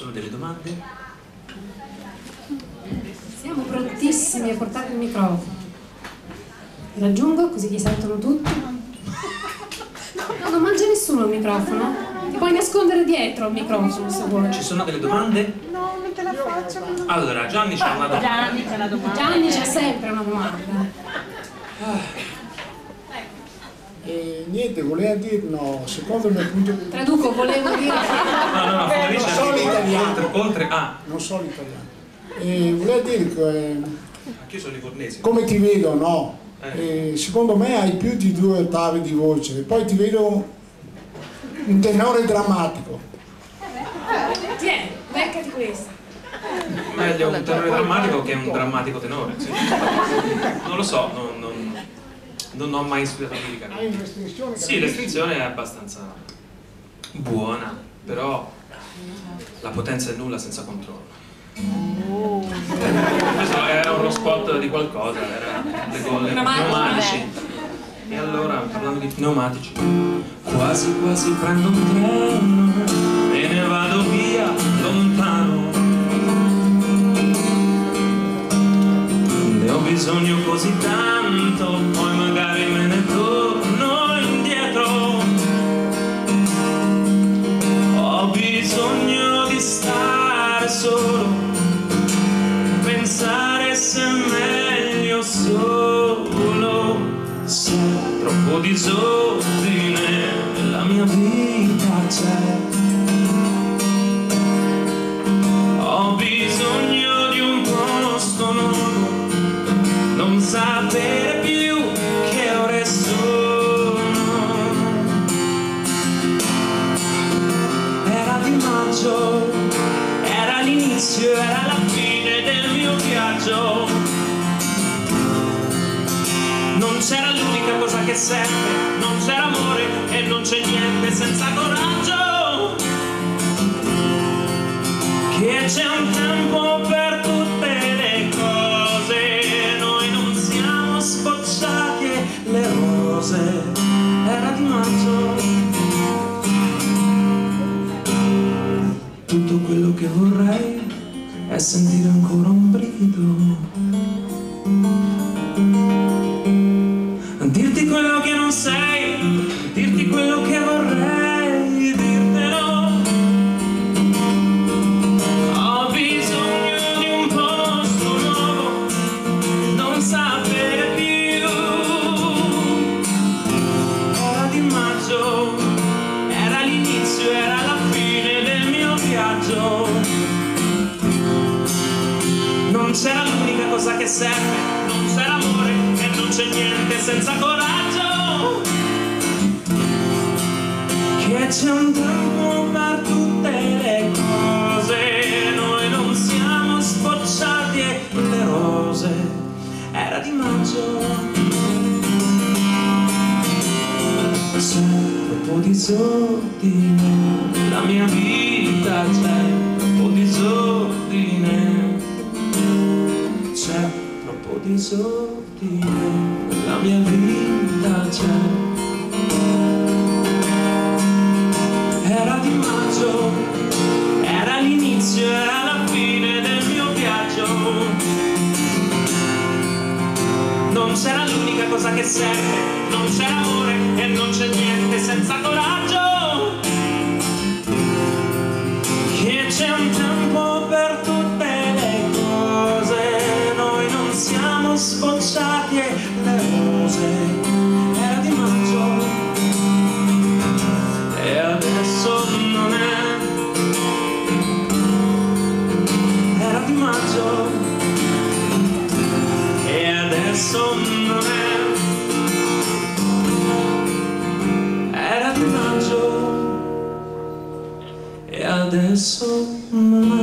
sono delle domande? Siamo prontissimi a portare il microfono. Raggiungo così vi sentono tutti. No, non mangia nessuno il microfono. Ti puoi nascondere dietro il microfono se vuoi. Ci sono delle domande? No, non te la faccio. Allora, Gianni c'ha una domanda. Gianni c'ha una domanda. Gianni c'ha sempre una domanda. Niente, voleva dire, no, secondo il mio punto di vista. Traduco, volevo dire. No, non so l'italiano. oltre, Non so l'italiano. Voleva dire che anch'io sono livornese. come ti vedo, no? Secondo me hai più di 2 ottave di voce, poi ti vedo un tenore drammatico. Tieni, beccati questa. Meglio un tenore drammatico che un drammatico tenore. Sì. Non lo so, non ho mai studiato lirica. Hai un'estensione? Sì, l'estensione è abbastanza buona, però la potenza è nulla senza controllo. Questo era uno spot di qualcosa, era le pneumatici. E allora, parlando di pneumatici, quasi quasi prendo un treno e ne vado via lontano. Ne ho bisogno così tanto, poi magari me ne torno indietro. Ho bisogno di stare solo, pensare se è meglio solo, se troppo disordine nella mia vita c'è. Ho bisogno di un posto nuovo, non sapere più che ore sono. Era di maggio, era l'inizio, era la fine del mio viaggio. Non c'era l'unica cosa che serve, non c'era amore e non c'è niente senza coraggio. Che c'è un tempo per tutte le cose, noi non siamo sbocciati e le rose. Era di maggio. Tutto quello che vorrei è sentire ancora un brivido, dirti quello che non sei, dirti quello che vorrei dirtelo. Ho bisogno di un posto nuovo, non sapere più. Era di maggio, era l'inizio, era la fine del mio viaggio. Non c'era l'unica cosa che serve, non c'era amore e non c'è niente senza coraggio. Che c'è un tempo per tutte le cose, noi non siamo sbocciati e le rose. Era di maggio. C'è troppo disordine, la mia vita c'è troppo disordine. C'è troppo disordine, la mia vita c'è. Era di maggio, era l'inizio, era la fine del mio viaggio. Non c'era l'unica cosa che serve, non c'era amore e non c'è niente senza coraggio. Che c'è un tempo per tutte le cose, noi non siamo sbocciati e le rose. Era di maggio e adesso non è. Era di maggio e adesso non è. Era di maggio e adesso non è.